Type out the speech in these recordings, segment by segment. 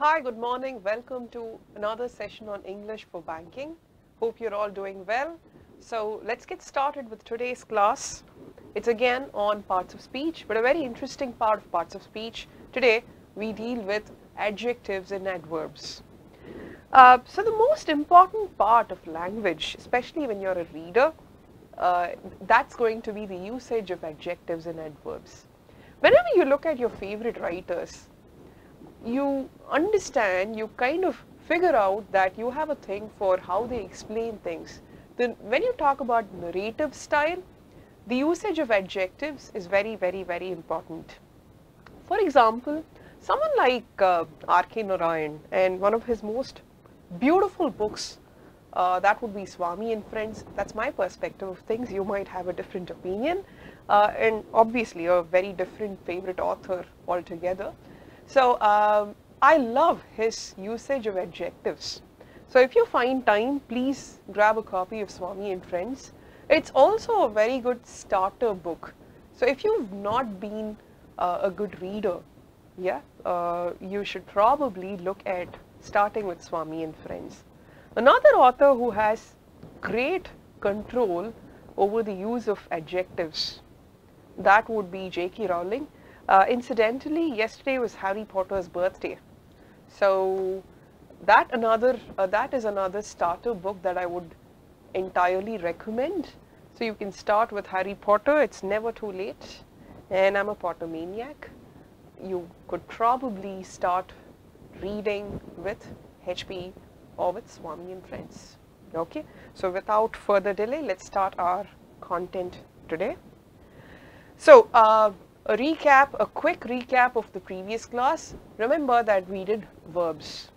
Hi, good morning. Welcome to another session on English for Banking. Hope you're all doing well. So let's get started with today's class. It's again on parts of speech, but a very interesting part of parts of speech. Today we deal with adjectives and adverbs. So the most important part of language, especially when you're a reader, that's going to be the usage of adjectives and adverbs. Whenever you look at your favorite writers, you understand, you kind of figure out that you have a thing for how they explain things. Then when you talk about narrative style, the usage of adjectives is very, very, very important. For example, someone like R.K. Narayan, and one of his most beautiful books, that would be Swami and Friends. That's my perspective of things. You might have a different opinion, and obviously a very different favorite author altogether. So I love his usage of adjectives. So if you find time, please grab a copy of Swami and Friends. It's also a very good starter book. So if you've not been a good reader, you should probably look at starting with Swami and Friends. Another author who has great control over the use of adjectives, that would be J.K. Rowling. Incidentally, yesterday was Harry Potter's birthday, so that is another starter book that I would entirely recommend. So you can start with Harry Potter. It's never too late, and I'm a Potter maniac. You could probably start reading with HP or with Swami and Friends. Okay, so without further delay, let's start our content today. So a quick recap of the previous class. Remember that we did verbs.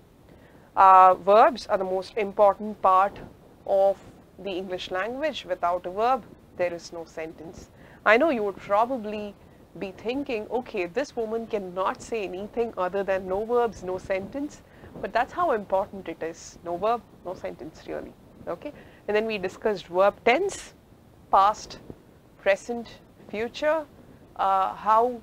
Verbs are the most important part of the English language. Without a verb, there is no sentence. I know you would probably be thinking, okay, this woman cannot say anything other than no verbs, no sentence, but that's how important it is. No verb, no sentence really. Okay, and then we discussed verb tense, past, present, future, how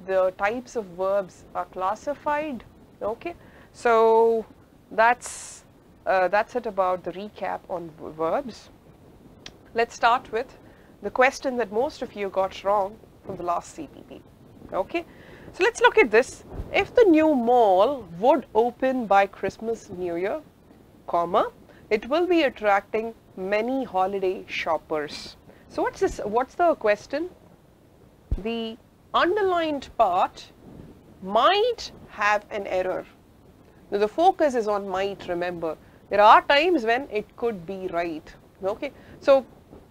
the types of verbs are classified. Okay, so that's it about the recap on verbs. Let's start with the question that most of you got wrong from the last CPP. Okay, so let's look at this. If the new mall would open by Christmas, New Year, comma, it will be attracting many holiday shoppers. So what's this? What's the question? The underlined part might have an error. Now the focus is on might, remember. There are times when it could be right. Okay, so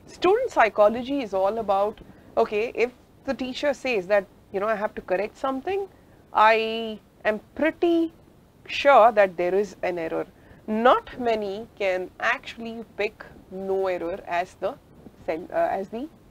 student psychology is all about, okay, if the teacher says that, you know, I have to correct something, I am pretty sure that there is an error. Not many can actually pick no error as the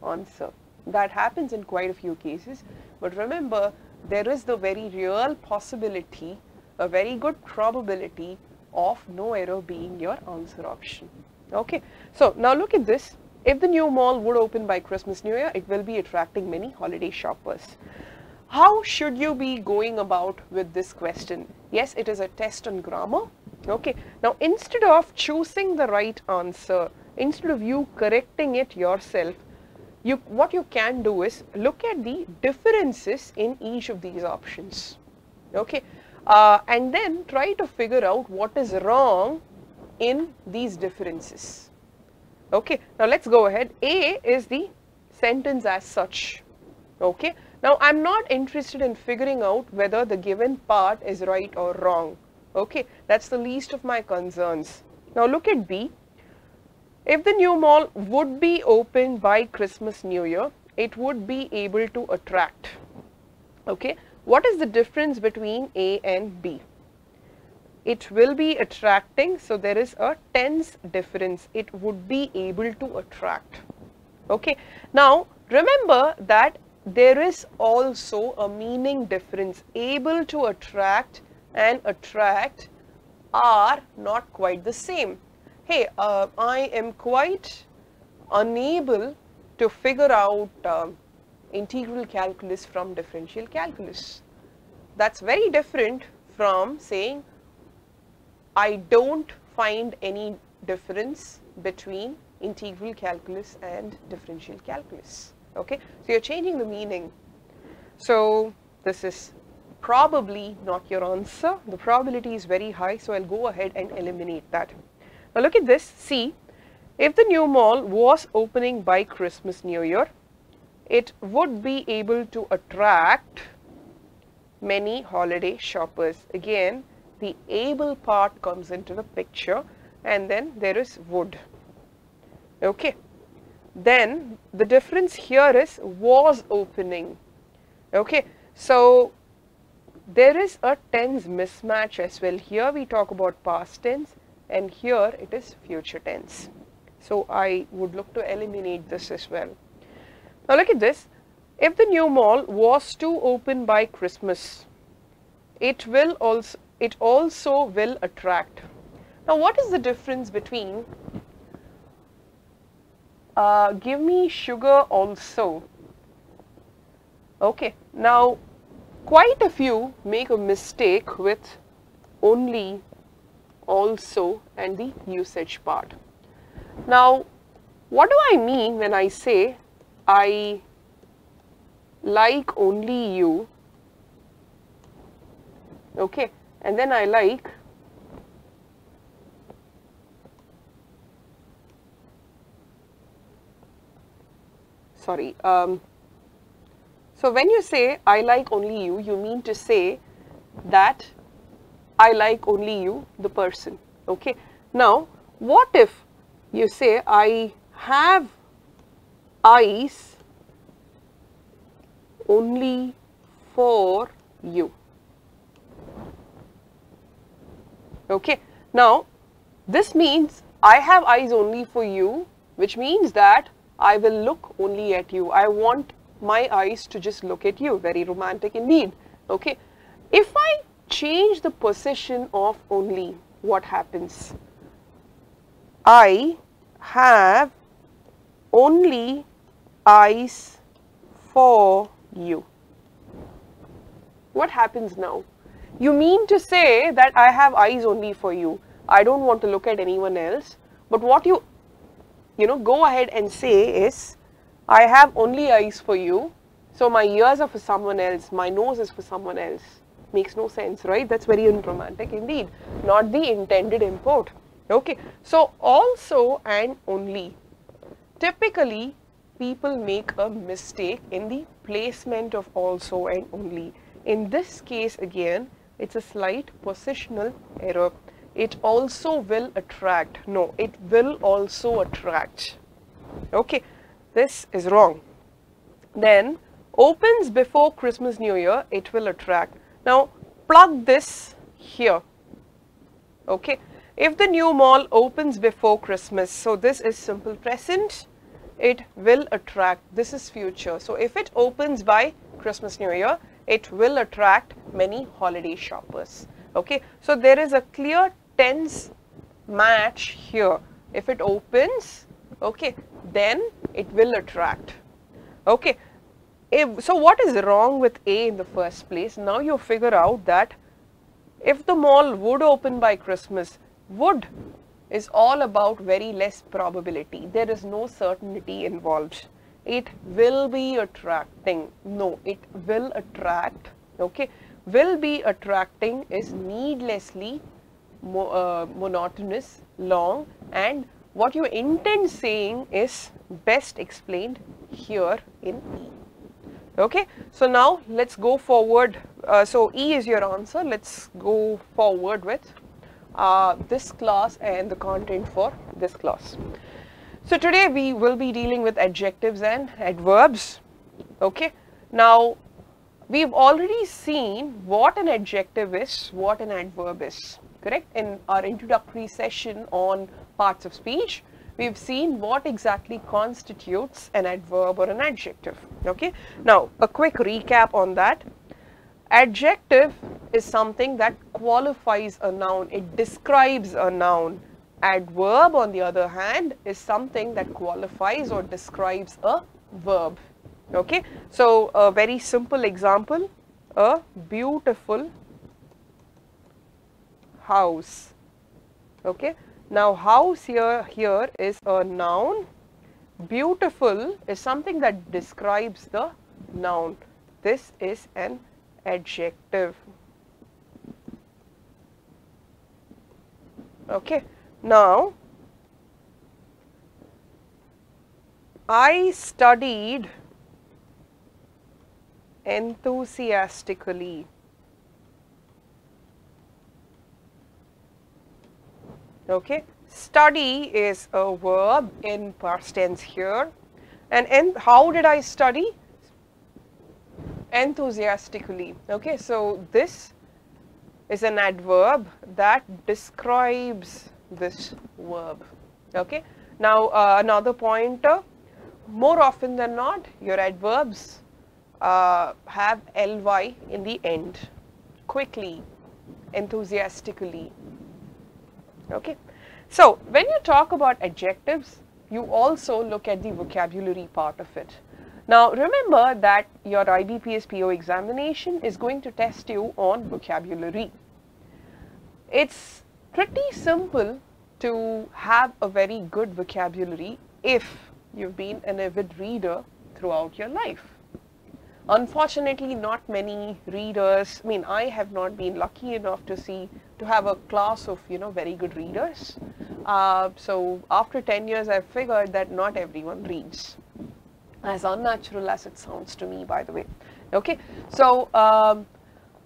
answer. That happens in quite a few cases, but remember, there is the very real possibility, a very good probability of no error being your answer option. Okay, so now look at this. If the new mall would open by Christmas, New Year, it will be attracting many holiday shoppers. How should you be going about with this question? Yes, it is a test on grammar. Okay, now instead of choosing the right answer, instead of you correcting it yourself, what you can do is look at the differences in each of these options. Okay, and then try to figure out what is wrong in these differences. Okay, now let's go ahead. A is the sentence as such. Okay, now I'm not interested in figuring out whether the given part is right or wrong. Okay, that's the least of my concerns. Now look at B. If the new mall would be open by Christmas, New Year, it would be able to attract. Okay, what is the difference between A and B? It will be attracting, so there is a tense difference. It would be able to attract. Okay, now remember that there is also a meaning difference. Able to attract and attract are not quite the same. Hey, I am quite unable to figure out integral calculus from differential calculus. That's very different from saying I don't find any difference between integral calculus and differential calculus. Okay, so you're changing the meaning. So this is probably not your answer. The probability is very high, so I'll go ahead and eliminate that. Now look at this. See, if the new mall was opening by Christmas New Year, it would be able to attract many holiday shoppers. Again, the able part comes into the picture, and then there is would. Okay, then the difference here is was opening. Okay, so there is a tense mismatch as well. Here we talk about past tense, and here it is future tense. So I would look to eliminate this as well. Now look at this. If the new mall was to open by Christmas, it also will attract. Now what is the difference between give me sugar also? Okay, now quite a few make a mistake with only, also and the usage part. Now what do I mean when I say I like only you, okay, and then I like sorry, so when you say I like only you, you mean to say that I like only you, the person. Okay. Now, what if you say I have eyes only for you? Okay. Now, this means I have eyes only for you, which means that I will look only at you. I want my eyes to just look at you. Very romantic indeed. Okay. If I change the position of only, what happens? I have only eyes for you. What happens now? You mean to say that I have eyes only for you. I don't want to look at anyone else. But what you go ahead and say is, I have only eyes for you, so my ears are for someone else, my nose is for someone else. Makes no sense, right? That's very unromantic indeed. Not the intended import. Okay, so also and only. Typically, people make a mistake in the placement of also and only. In this case, again, it's a slight positional error. It also will attract. No, it will also attract. Okay, this is wrong. Then, opens before Christmas New Year, it will attract. Now, plug this here. Okay, if the new mall opens before Christmas, so this is simple present, it will attract. This is future. So, if it opens by Christmas New Year, it will attract many holiday shoppers. Okay, so there is a clear tense match here. If it opens, okay, then it will attract. Okay, so what is wrong with A in the first place? Now you figure out that if the mall would open by Christmas, would is all about very less probability. There is no certainty involved. It will be attracting. No, it will attract. Okay, will be attracting is needlessly monotonous, long, and what you intend saying is best explained here in E. Okay, so now let's go forward. So E is your answer. Let's go forward with this class and the content for this class. So today we will be dealing with adjectives and adverbs. Okay, now we've already seen what an adjective is, what an adverb is. Correct? In our introductory session on parts of speech, we've seen what exactly constitutes an adverb or an adjective. Okay. Now, a quick recap on that. Adjective is something that qualifies a noun. It describes a noun. Adverb, on the other hand, is something that qualifies or describes a verb. Okay. So, a very simple example, a beautiful house Okay. Now house here is a noun. Beautiful is something that describes the noun. This is an adjective. Okay. Now I studied enthusiastically. Okay, study is a verb in past tense here. And how did I study? Enthusiastically. Okay, so this is an adverb that describes this verb. Okay, now another pointer. More often than not, your adverbs have ly in the end. Quickly, enthusiastically. Okay. So when you talk about adjectives, you also look at the vocabulary part of it. Now remember that your IBPS PO examination is going to test you on vocabulary. It's pretty simple to have a very good vocabulary if you've been an avid reader throughout your life. Unfortunately, not many readers, I mean, I have not been lucky enough to have a class of, very good readers. So after 10 years, I've figured that not everyone reads. As unnatural as it sounds to me, by the way. Okay, so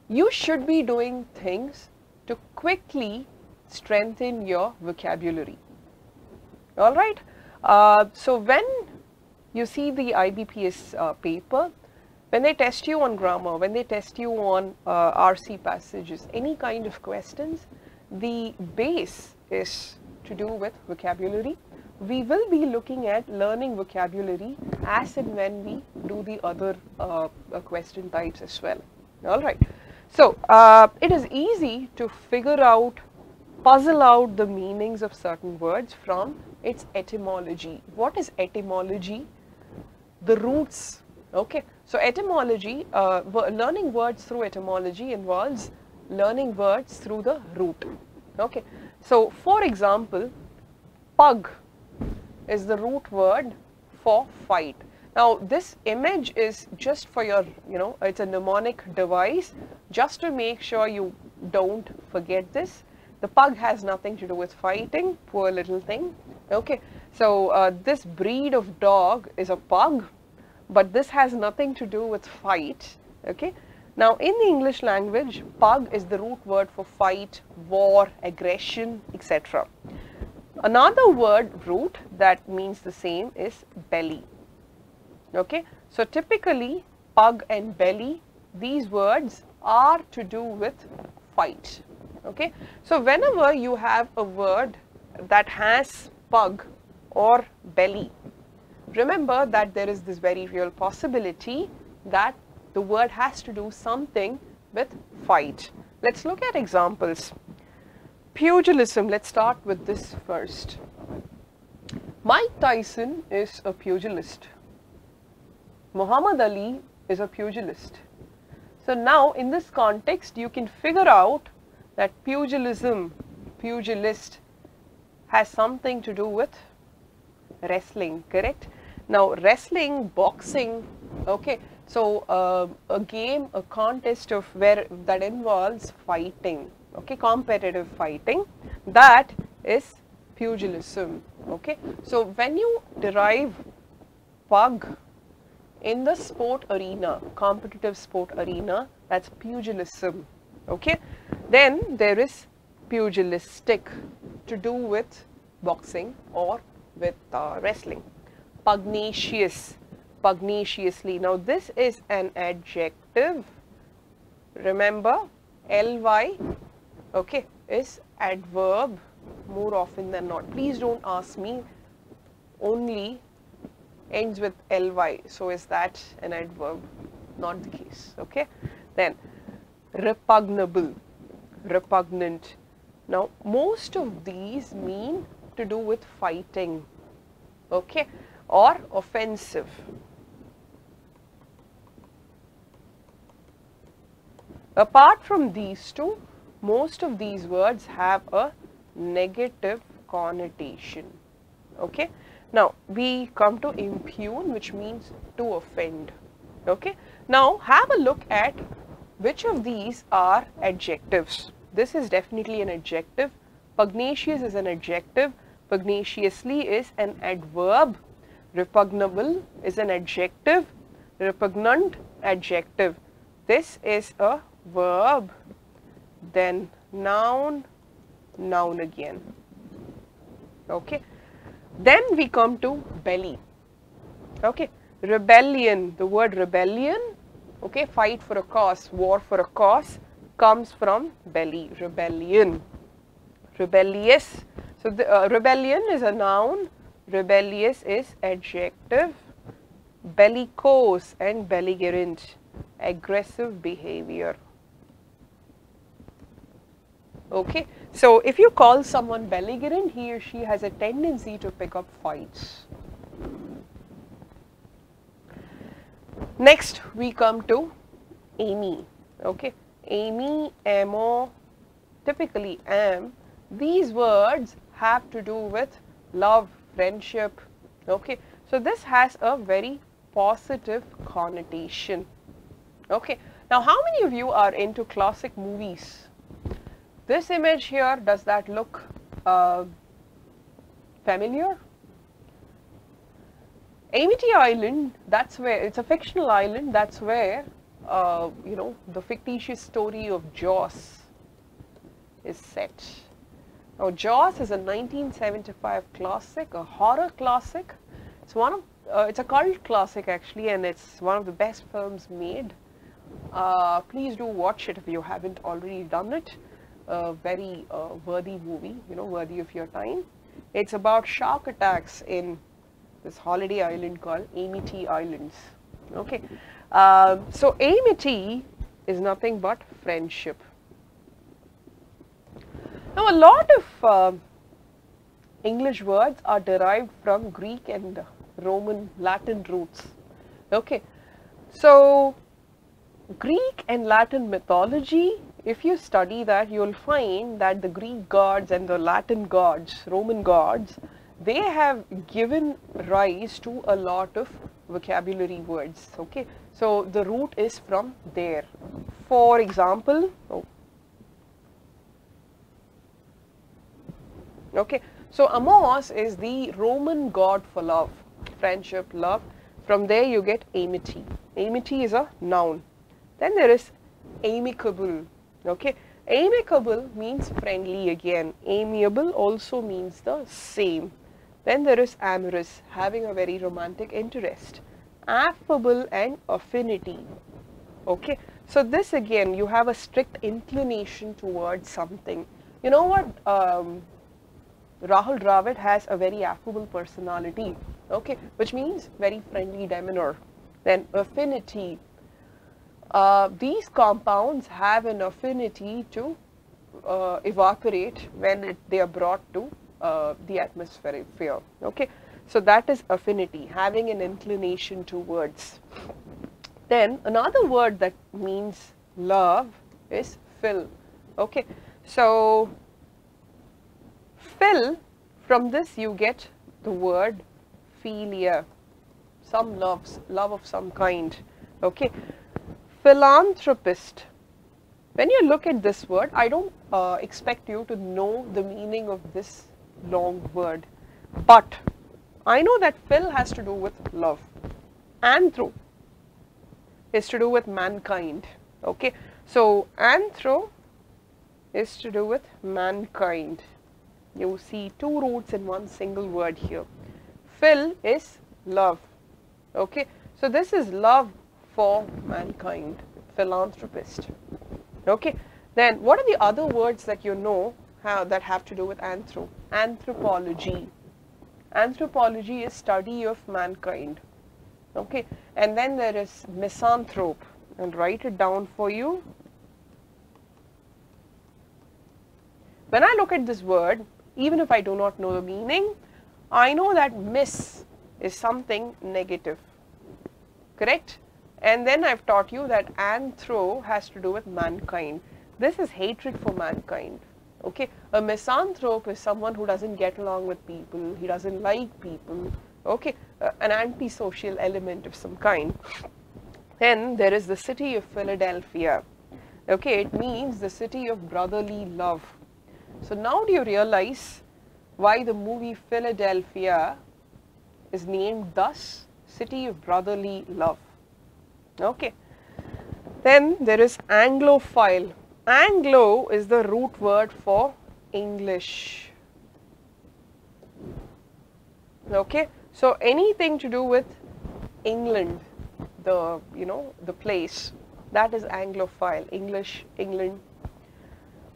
you should be doing things to quickly strengthen your vocabulary. All right, so when you see the IBPS paper, when they test you on grammar, when they test you on RC passages, any kind of questions, the base is to do with vocabulary. We will be looking at learning vocabulary as and when we do the other question types as well. All right. So it is easy to puzzle out the meanings of certain words from its etymology. What is etymology? The roots. Okay. So etymology, learning words through etymology involves learning words through the root. Okay. So for example, pug is the root word for fight. Now this image is just for your, it's a mnemonic device just to make sure you don't forget this. The pug has nothing to do with fighting, poor little thing. Okay. So this breed of dog is a pug, but this has nothing to do with fight. Okay. Now in the English language, pug is the root word for fight, war, aggression, etc. Another word root that means the same is belly. Okay. So typically pug and belly, these words are to do with fight. Okay. So whenever you have a word that has pug or belly, remember that there is this very real possibility that the word has to do something with fight. Let's look at examples. Pugilism, let's start with this first. Mike Tyson is a pugilist. Muhammad Ali is a pugilist. So now in this context, you can figure out that pugilism, pugilist, has something to do with wrestling, correct? Now wrestling, boxing, okay, so a game, a contest of that involves fighting, okay, competitive fighting, that is pugilism. Okay, so when you derive pug in the sport arena, competitive sport arena, that's pugilism. Okay, then there is pugilistic, to do with boxing or with wrestling. Pugnacious, pugnaciously. Now this is an adjective. Remember, ly, okay, is adverb more often than not. Please don't ask me, only ends with ly, so is that an adverb? Not the case. Okay, then repugnable, repugnant. Now most of these mean to do with fighting, okay, or offensive. Apart from these two, most of these words have a negative connotation. Okay. Now we come to impugn, which means to offend. Okay. Now have a look at which of these are adjectives. This is definitely an adjective. Pugnacious is an adjective. Pugnaciously is an adverb. Repugnable is an adjective. Repugnant, adjective. This is a verb. Then noun, noun again. Okay. Then we come to belly. Okay. Rebellion, the word rebellion, okay, fight for a cause, war for a cause, comes from belly, rebellion. Rebellious, so the rebellion is a noun, rebellious is adjective. Bellicose and belligerent, aggressive behavior. Okay, so if you call someone belligerent, he or she has a tendency to pick up fights. Next we come to Amy. Okay, Amy, amo, typically am. These words have to do with love, friendship. Okay, so this has a very positive connotation. Okay, now how many of you are into classic movies? This image here, does that look familiar? Amity Island, that's where, it's a fictional island, that's where, you know, the fictitious story of Jaws is set. Now, Jaws is a 1975 classic, a horror classic. It's one of, it's a cult classic actually, and it's one of the best films made. Please do watch it if you haven't already done it. A very worthy movie, you know, worthy of your time. It's about shark attacks in this holiday island called Amity Islands. Okay, so amity is nothing but friendship. Now, a lot of English words are derived from Greek and Roman Latin roots. Okay, so Greek and Latin mythology, if you study that, you will find that the Greek gods and the Latin gods, Roman gods, they have given rise to a lot of vocabulary words. Okay, so the root is from there. For example, okay, so Amos is the Roman god for love, friendship, love. From there you get amity. Amity is a noun. Then there is amicable. Okay, amicable means friendly again. Amiable also means the same. Then there is amorous, having a very romantic interest. Affable and affinity. Okay, so this again, you have a strict inclination towards something. You know what? Rahul Dravid has a very affable personality. Okay, which means very friendly demeanor. Then affinity. These compounds have an affinity to evaporate when they are brought to the atmospheric sphere. Okay, so that is affinity, having an inclination towards. Then another word that means love is phil. Okay, so phil, from this you get the word philia, some love of some kind. Okay, philanthropist. When you look at this word, I don't expect you to know the meaning of this long word, but I know that phil has to do with love. Anthro is to do with mankind. Okay, so anthro is to do with mankind. You see two roots in one single word here. Phil is love. Okay, so this is love for mankind, philanthropist. Okay, then what are the other words that you know that have to do with anthro? Anthropology. Anthropology is study of mankind. Okay, and then there is misanthrope, and write it down for you. When I look at this word, even if I do not know the meaning, I know that mis is something negative, correct? And then I've taught you that anthro has to do with mankind. This is hatred for mankind. Okay, a misanthrope is someone who doesn't get along with people, he doesn't like people. Okay, an antisocial element of some kind. Then there is the city of Philadelphia. Okay, it means the city of brotherly love. So now do you realize why the movie Philadelphia is named thus? City of brotherly love. Okay. Then there is Anglophile. Anglo is the root word for English. Okay. So anything to do with England, the place, that is Anglophile. English, England.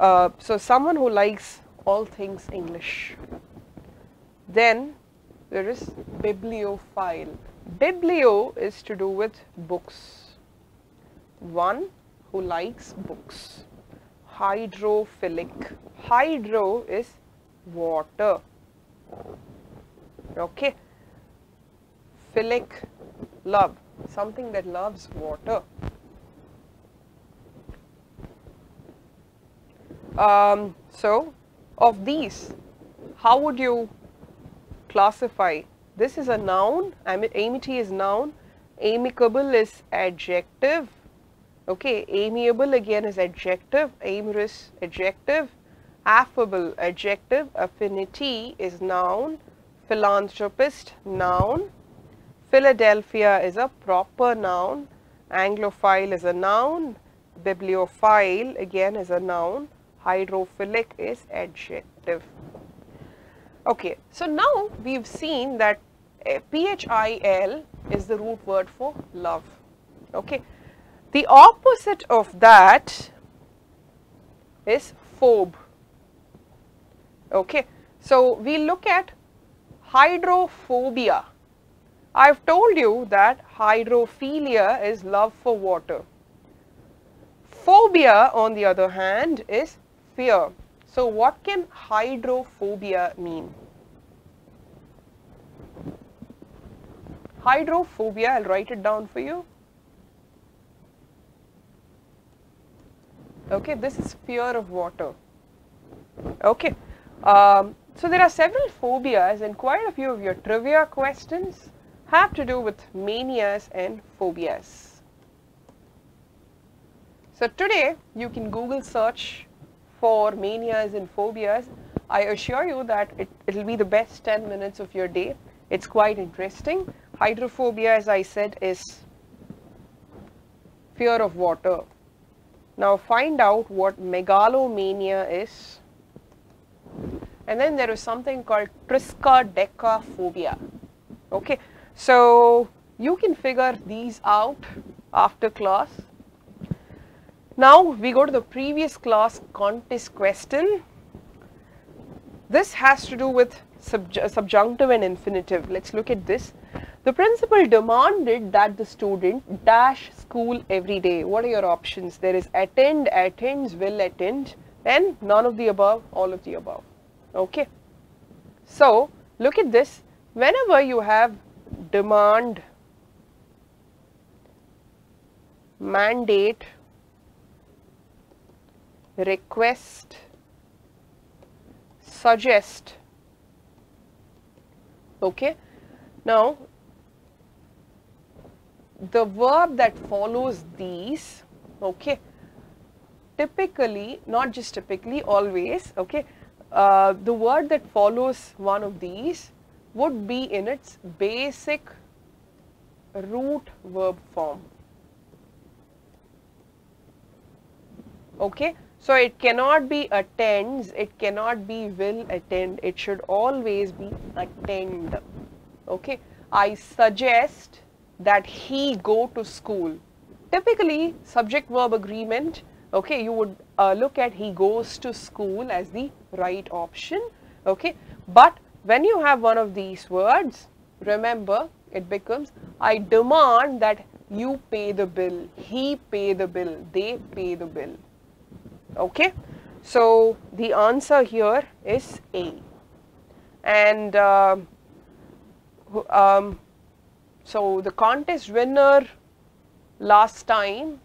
So someone who likes all things English. Then there is bibliophile. Biblio is to do with books. One who likes books. Hydrophilic. Hydro is water. Okay. Philic, love. Something that loves water. So, of these, how would you classify? This is a noun. Amity is noun. Amicable is adjective. Okay, amiable again is adjective. Amorous, adjective. Affable, adjective. Affinity is noun. Philanthropist, noun. Philadelphia is a proper noun. Anglophile is a noun. Bibliophile again is a noun. Hydrophilic is adjective. Okay, so now we've seen that PHIL is the root word for love. Okay, the opposite of that is phobe. Okay, so we look at hydrophobia. I've told you that hydrophilia is love for water. Phobia, on the other hand, is fear. So what can hydrophobia mean? Hydrophobia, I'll write it down for you. Okay, this is fear of water. Okay, so there are several phobias, and quite a few of your trivia questions have to do with manias and phobias. So today you can Google search for manias and phobias. I assure you that it will be the best 10 minutes of your day. It's quite interesting. Hydrophobia, as I said, is fear of water. Now find out what megalomania is. And then there is something called triskaidekaphobia. Okay, so you can figure these out after class. Now we go to the previous class contest question. This has to do with subjunctive and infinitive. Let's look at this. The principal demanded that the student dash school every day. What are your options? There is attend, attends, will attend, and none of the above, all of the above. Okay. So look at this. Whenever you have demand, mandate, request, suggest. Okay. Now, the verb that follows these, okay, typically, not just typically, always, okay, the word that follows one of these would be in its basic root verb form. Okay. So it cannot be attends, it cannot be will attend, it should always be attend. Okay. I suggest that he go to school. Typically, subject verb agreement, okay, you would look at he goes to school as the right option. Okay. But when you have one of these words, remember it becomes I demand that you pay the bill, he pay the bill, they pay the bill. Okay, so the answer here is A. And so the contest winner last time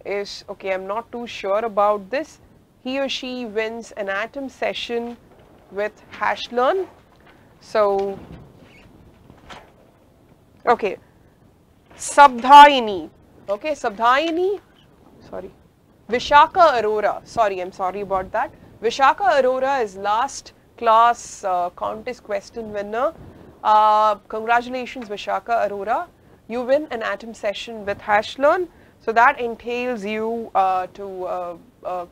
is, okay, I'm not too sure about this. he or she wins an atom session with HashLearn. So, okay, Sabdhaini, okay, Sabdhaini, sorry, Vishaka Arora, sorry, I'm sorry about that. Vishaka Arora is last class contest question winner. Congratulations, Vishaka Arora. You win an atom session with HashLearn. So that entails you to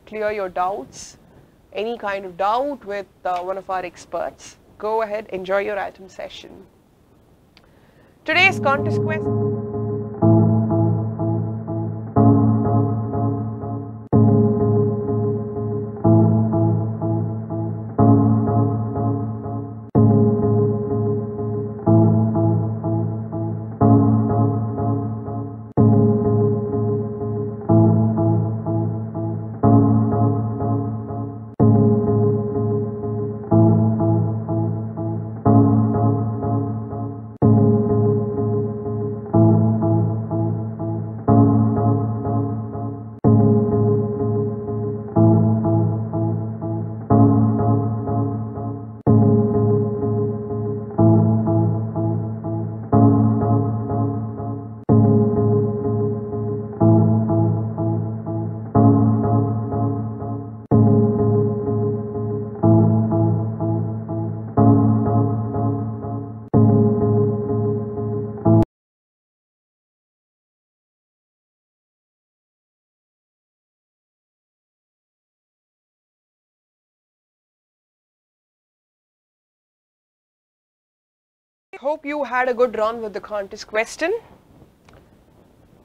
clear your doubts, any kind of doubt with one of our experts. Go ahead, enjoy your atom session. Today's contest question. Hope you had a good run with the contest question.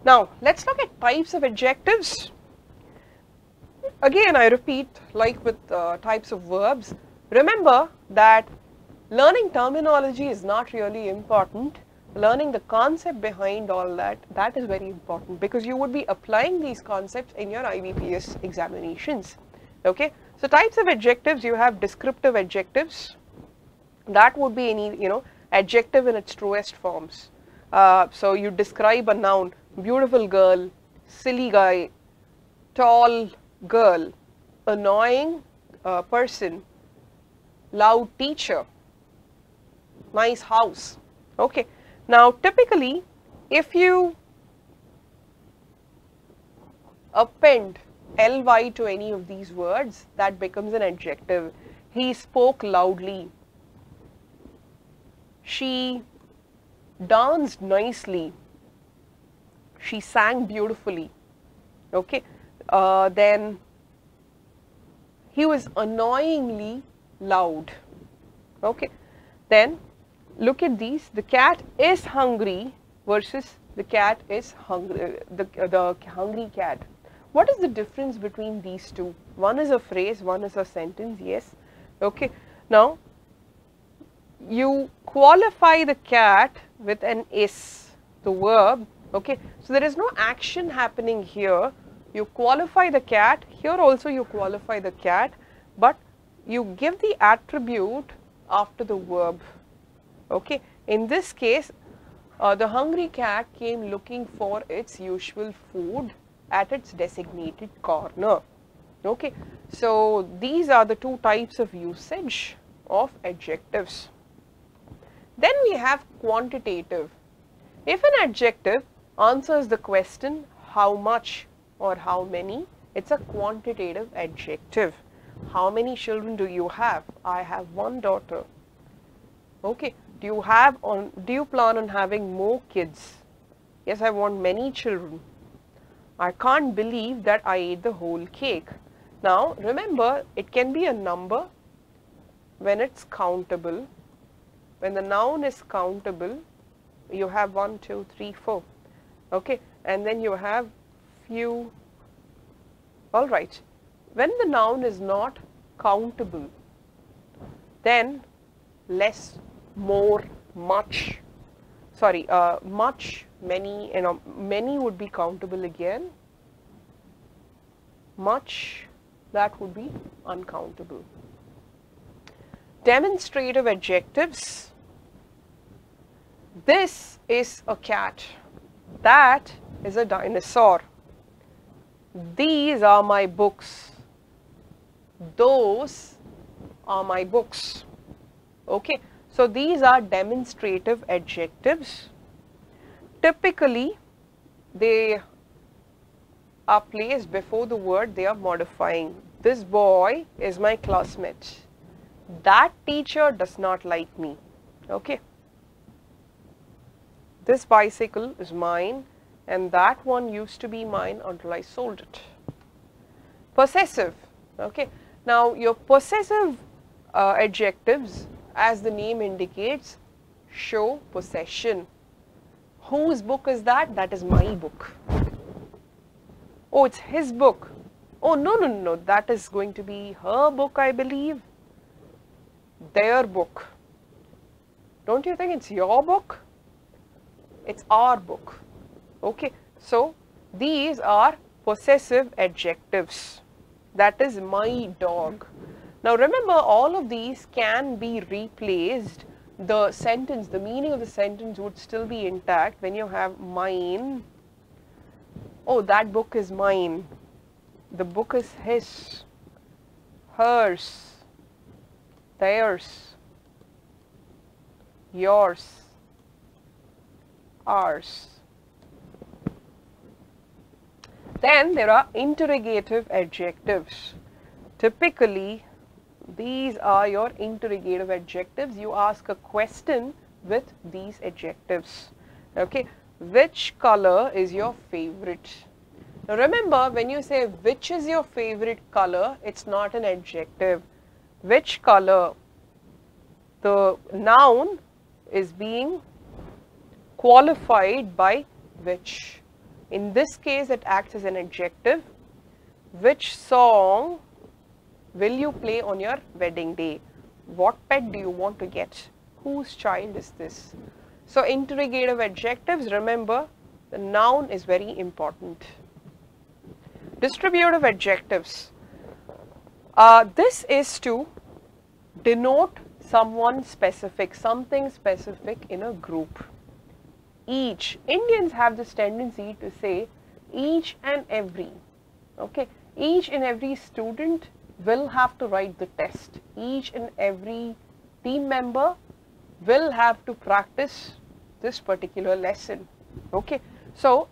Now, let's look at types of adjectives. Again, I repeat, like with types of verbs, remember that learning terminology is not really important. Learning the concept behind all that is very important, because you would be applying these concepts in your IBPS examinations. Okay, so types of adjectives, you have descriptive adjectives. That would be any, adjective in its truest forms. So you describe a noun: beautiful girl, silly guy, tall girl, annoying person, loud teacher, nice house. Okay, now typically if you append ly to any of these words, that becomes an adjective. He spoke loudly, she danced nicely, she sang beautifully. Okay, then he was annoyingly loud. Okay, then look at these: the cat is hungry versus the cat is hungry, the hungry cat. What is the difference between these two? One is a phrase, one is a sentence. Yes. Okay, now you qualify the cat with an is, the verb. Okay, so there is no action happening here. You qualify the cat, here also you qualify the cat, but you give the attribute after the verb. Okay, in this case, the hungry cat came looking for its usual food at its designated corner. Okay, so these are the two types of usage of adjectives. Then we have quantitative. If an adjective answers the question how much or how many, it's a quantitative adjective. How many children do you have? I have one daughter. Okay, do you plan on having more kids? Yes, I want many children. I can't believe that I ate the whole cake. Now remember, it can be a number when it's countable. When the noun is countable, you have 1, 2, 3, 4. Okay, and then you have few. All right, when the noun is not countable, then less, more, much. Sorry, much, many, many would be countable again. Much, that would be uncountable. Demonstrative adjectives. This is a cat. That is a dinosaur. These are my books. those are my books. Okay, so these are demonstrative adjectives. Typically, they are placed before the word they are modifying. This boy is my classmate. That teacher does not like me. Okay. This bicycle is mine and that one used to be mine until I sold it. Possessive. Okay. Now, your possessive adjectives, as the name indicates, show possession. Whose book is that? That is my book. Oh, it's his book. Oh, no, that is going to be her book, I believe. Their book. Don't you think it's your book? It's our book. Okay, so these are possessive adjectives. That is my dog. Now remember, all of these can be replaced. The sentence, the meaning of the sentence would still be intact when you have mine. Oh, that book is mine. The book is his, hers, theirs, yours, ours. Then there are interrogative adjectives. Typically, these are your interrogative adjectives. You ask a question with these adjectives. Okay, which color is your favorite? Now remember, when you say which is your favorite color, it's not an adjective. Which color? The noun is being qualified by which. In this case, it acts as an adjective. Which song will you play on your wedding day? What pet do you want to get? Whose child is this? So, interrogative adjectives, remember, the noun is very important. Distributive adjectives. This is to denote someone specific, something specific in a group. Each. Indians have this tendency to say each and every. Okay. Each and every student will have to write the test. Each and every team member will have to practice this particular lesson. Okay. So,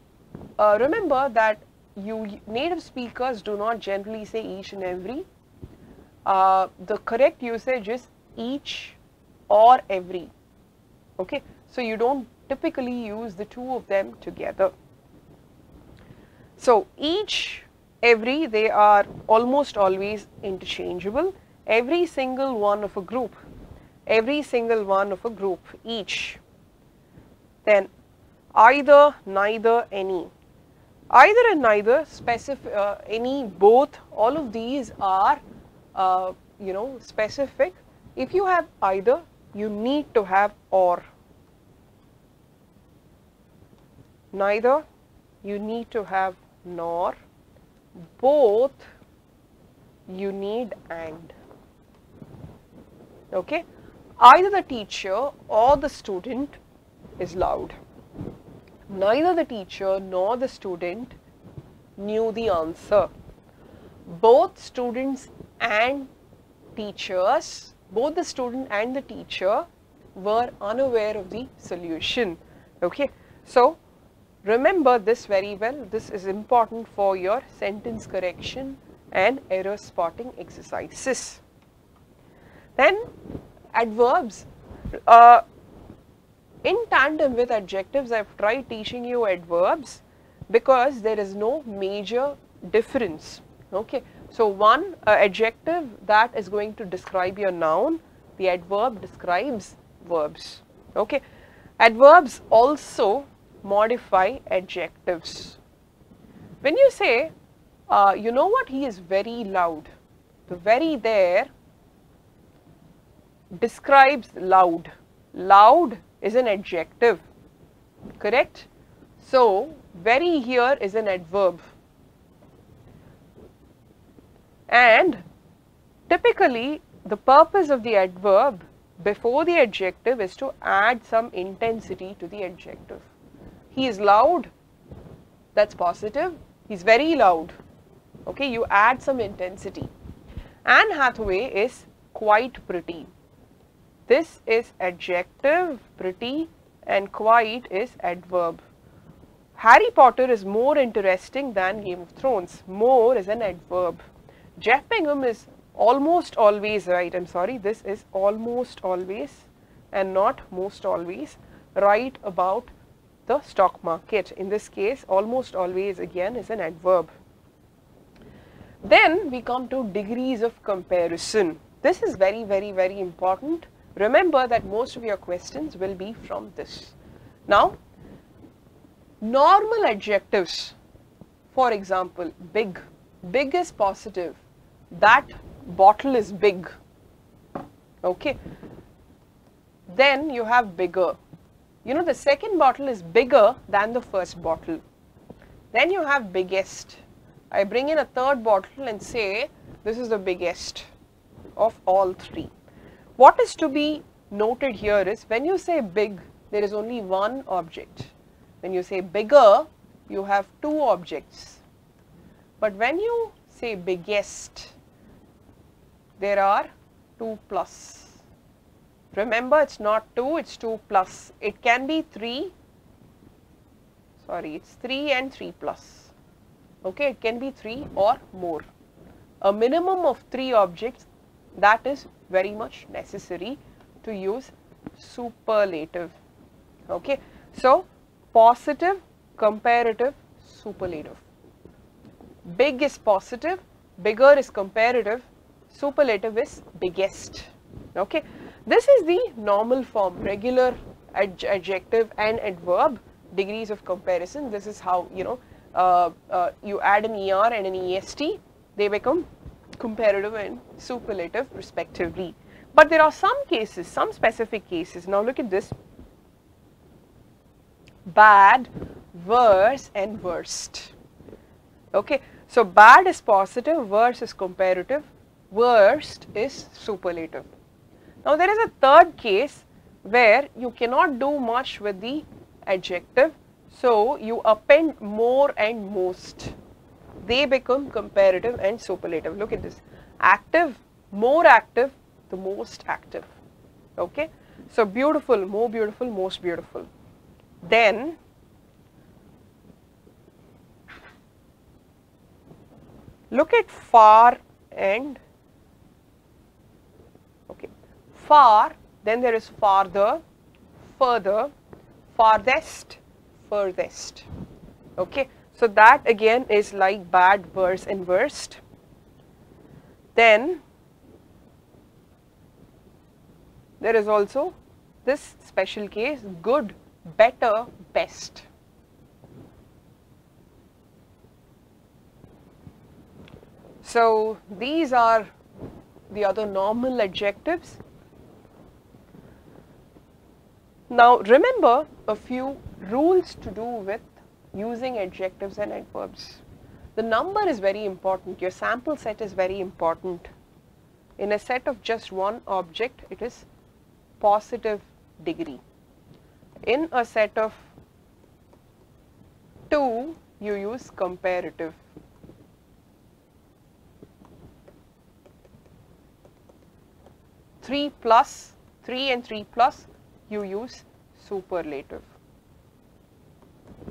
remember that you native speakers do not generally say each and every. The correct usage is each or every. Okay. So, you don't typically use the two of them together. So, each, every, they are almost always interchangeable. Every single one of a group. Every single one of a group, each. Then either, neither, any. Either and neither, specific, any, both, all of these are, specific. If you have either, you need to have or. Neither, you need to have nor. Both, you need and. Okay. Either the teacher or the student is loud. Neither the teacher nor the student knew the answer. Both students and teachers, both the student and the teacher were unaware of the solution. Okay. So, remember this very well. This is important for your sentence correction and error spotting exercises. Then adverbs. In tandem with adjectives, I have tried teaching you adverbs because there is no major difference. Okay. So, one adjective that is going to describe your noun, the adverb describes verbs. Okay. Adverbs also modify adjectives. When you say, you know what, he is very loud, the very there describes loud. Loud is an adjective, correct? So, very here is an adverb. And typically, the purpose of the adverb before the adjective is to add some intensity to the adjective. He is loud, that's positive. He's very loud. Okay, you add some intensity. Anne Hathaway is quite pretty. This is adjective, pretty, and quite is adverb. Harry Potter is more interesting than Game of Thrones. More is an adverb. Jeff Bingham is almost always right. I'm sorry, this is almost always and not most always right about the stock market. In this case, almost always again is an adverb. Then we come to degrees of comparison. This is very, very, very important. Remember that most of your questions will be from this. Now, normal adjectives, for example, big. Big is positive. That bottle is big. Okay. Then you have bigger. You know, the second bottle is bigger than the first bottle. Then you have biggest. I bring in a third bottle and say this is the biggest of all three. What is to be noted here is when you say big, there is only one object. When you say bigger, you have two objects. But when you say biggest, there are 2 plus. Remember, it's not 2, it's 2 plus. It can be 3. Sorry, it's 3 and 3 plus. Okay, it can be 3 or more. A minimum of 3 objects, that is very much necessary to use superlative. Okay, so positive, comparative, superlative. Big is positive, bigger is comparative, superlative is biggest. Okay, this is the normal form, regular adjective and adverb, degrees of comparison. This is how, you know, you add an ER and an EST, they become comparative and superlative respectively. But there are some cases, some specific cases. Now look at this. Bad, worse and worst. Okay, so bad is positive, worse is comparative, worst is superlative. Now there is a third case where you cannot do much with the adjective, so you append more and most. They become comparative and superlative. Look at this. Active, more active, the most active. Okay, so beautiful, more beautiful, most beautiful. Then look at far and, okay, far, then there is farther, further, farthest, furthest. Okay, so that again is like bad, worse and worst. Then there is also this special case, good, better, best. So these are the other normal adjectives. Now remember a few rules to do with using adjectives and adverbs. The number is very important. Your sample set is very important. In a set of just one object, it is positive degree. In a set of 2, you use comparative. Three and 3 plus, you use superlative.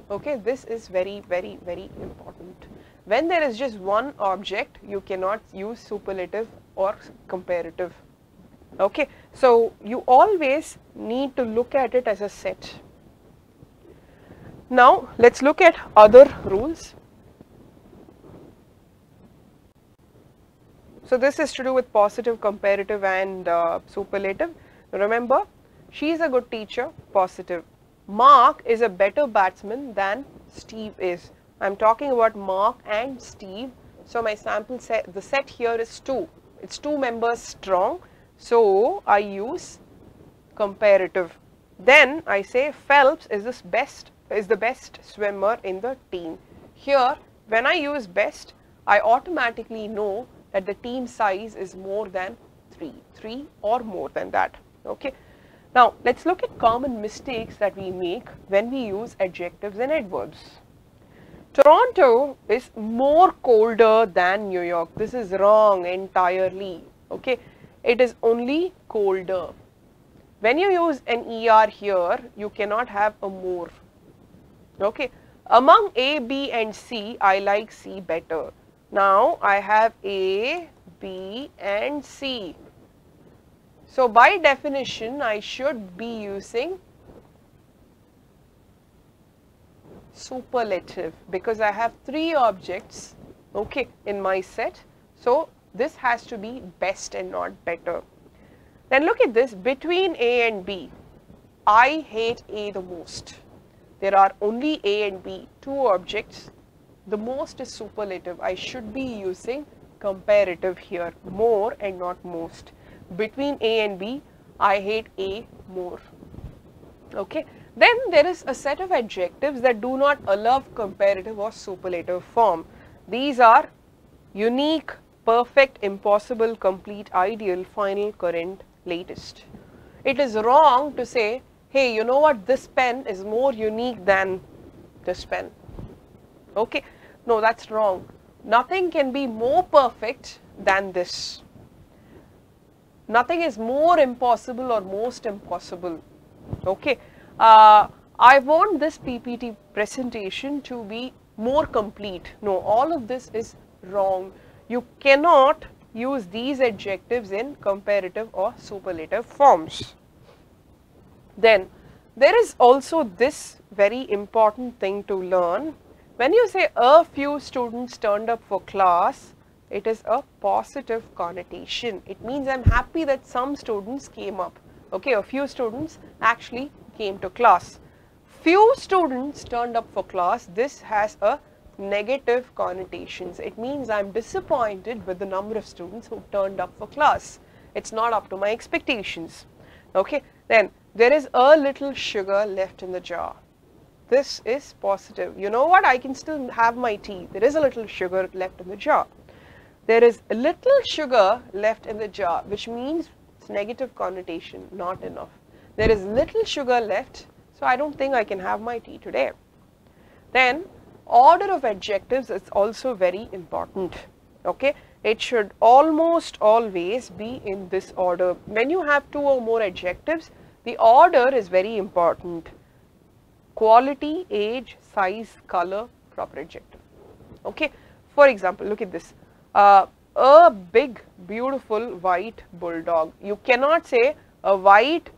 Okay, this is very, very, very important. When there is just one object, you cannot use superlative or comparative. Okay, so you always need to look at it as a set. Now let's look at other rules. So this is to do with positive, comparative and superlative. Remember, she is a good teacher, positive. Mark is a better batsman than Steve is. I am talking about Mark and Steve. So my sample set, the set here is 2. It's 2 members strong. So I use comparative. Then I say Phelps is the best swimmer in the team. Here, when I use best, I automatically know that the team size is more than 3 or more than that. Okay. Now let's look at common mistakes that we make when we use adjectives and adverbs. Toronto is more colder than New York. This is wrong entirely. Okay, it is only colder. When you use an ER here, you cannot have a more. Okay, among A, B and C, I like C better. Now I have A, B and C. So by definition, I should be using superlative because I have 3 objects, okay, in my set. So this has to be best and not better. Then look at this, between A and B, I hate A the most. There are only A and B, 2 objects. The most is superlative. I should be using comparative here, more and not most. Between A and B, I hate A more. Okay. Then there is a set of adjectives that do not allow comparative or superlative form. These are unique, perfect, impossible, complete, ideal, final, current, latest. It is wrong to say, hey, you know what, this pen is more unique than this pen. Okay, no, that's wrong. Nothing can be more perfect than this. Nothing is more impossible or most impossible. Okay, I want this PPT presentation to be more complete. No, all of this is wrong. You cannot use these adjectives in comparative or superlative forms. Then there is also this very important thing to learn. When you say a few students turned up for class, it is a positive connotation. It means I'm happy that some students came up. Okay, a few students actually came to class. Few students turned up for class, this has a negative connotations. It means I'm disappointed with the number of students who turned up for class. It's not up to my expectations. Okay, then there is a little sugar left in the jar. This is positive. You know what? I can still have my tea. There is a little sugar left in the jar. There is a little sugar left in the jar, which means it's negative connotation, not enough. There is little sugar left, so I don't think I can have my tea today. Then order of adjectives is also very important. Okay, it should almost always be in this order. When you have 2 or more adjectives, the order is very important. Quality, age, size, color, proper adjective. Okay, for example, look at this. A big, beautiful white bulldog. You cannot say a white,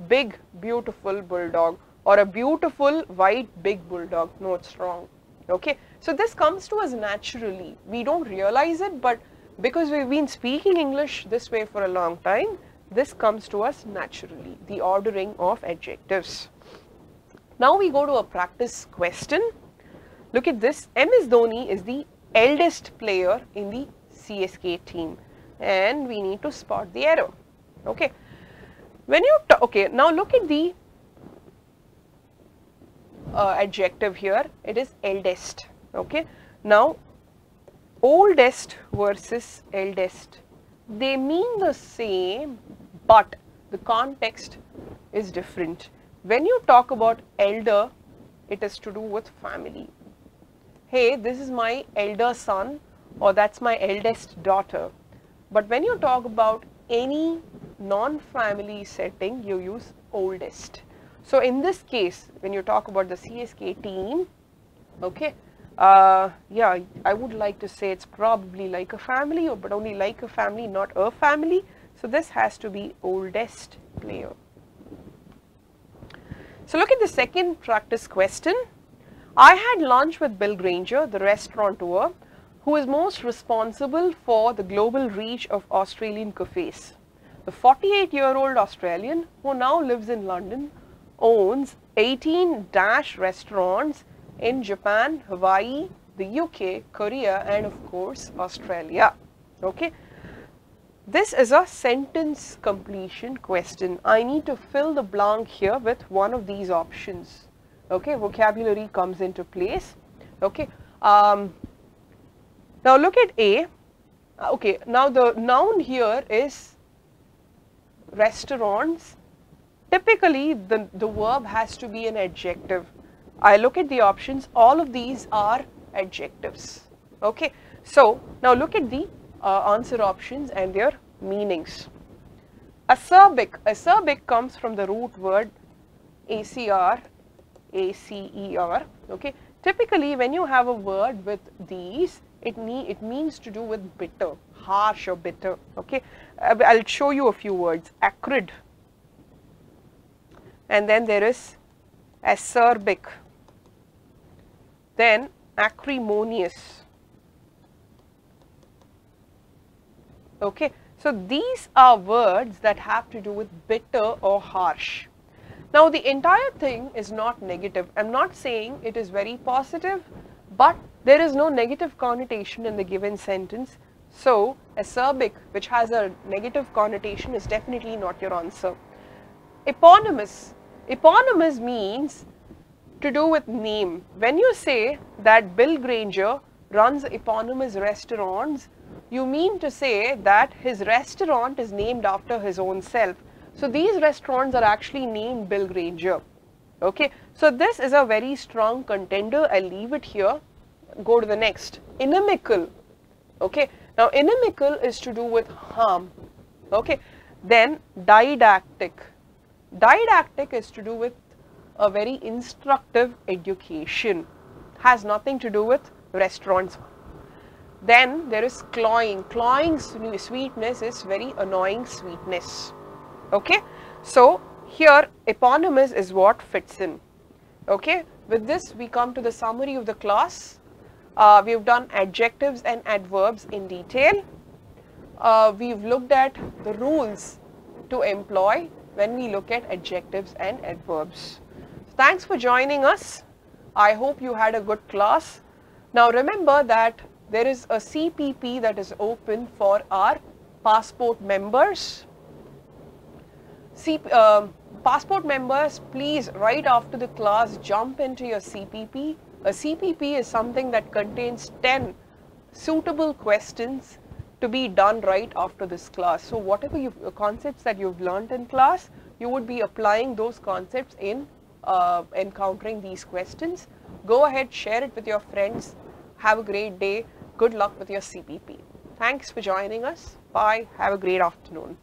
big, beautiful bulldog or a beautiful, white, big bulldog. No, it's wrong. Okay, so this comes to us naturally. We don't realize it, but because we've been speaking English this way for a long time, this comes to us naturally, the ordering of adjectives. Now we go to a practice question. Look at this. MS Dhoni is the eldest player in the CSK team, and we need to spot the error. Okay, when you okay, now look at the adjective here. It is eldest. Okay, now oldest versus eldest, they mean the same, but the context is different. When you talk about elder, it is to do with family. Hey, this is my elder son, or that's my eldest daughter. But when you talk about any non-family setting, you use oldest. So in this case, when you talk about the CSK team, okay, yeah, I would like to say it's probably like a family, but only like a family, not a family. So this has to be oldest player. So look at the second practice question. I had lunch with Bill Granger, the restaurateur, who is most responsible for the global reach of Australian cafes. The 48-year-old Australian, who now lives in London, owns 18 restaurants in Japan, Hawaii, the UK, Korea, and of course Australia. Okay, this is a sentence completion question. I need to fill the blank here with one of these options. Okay, vocabulary comes into place. Okay, now look at A. Okay, now the noun here is restaurants. Typically the verb has to be an adjective. I look at the options, all of these are adjectives. Okay, so now look at the answer options and their meanings. Acerbic. Acerbic comes from the root word ACR, ACER. Okay, typically when you have a word with these, it means to do with bitter, harsh or bitter. Okay, I'll show you a few words. Acrid, and then there is acerbic, then acrimonious. Okay, so these are words that have to do with bitter or harsh. Now the entire thing is not negative. I'm not saying it is very positive, but there is no negative connotation in the given sentence. So acerbic, which has a negative connotation, is definitely not your answer. Eponymous. Eponymous means to do with name. When you say that Bill Granger runs eponymous restaurants, you mean to say that his restaurant is named after his own self. So these restaurants are actually named Bill Granger. Okay, so this is a very strong contender. I'll leave it here. Go to the next. Inimical. Okay, now inimical is to do with harm. Okay, then didactic. Didactic is to do with a very instructive education. Has nothing to do with restaurants. Then there is cloying. Cloying sweetness is very annoying sweetness. Okay, so here eponymous is what fits in. Okay, with this we come to the summary of the class. We've done adjectives and adverbs in detail. We've looked at the rules to employ when we look at adjectives and adverbs. Thanks for joining us. I hope you had a good class. Now remember that there is a CPP that is open for our passport members. Passport members, please right after the class jump into your CPP. A CPP is something that contains 10 suitable questions to be done right after this class. So whatever concepts that you've learned in class, you would be applying those concepts in encountering these questions. Go ahead, share it with your friends. Have a great day. Good luck with your CPP. Thanks for joining us. Bye. Have a great afternoon.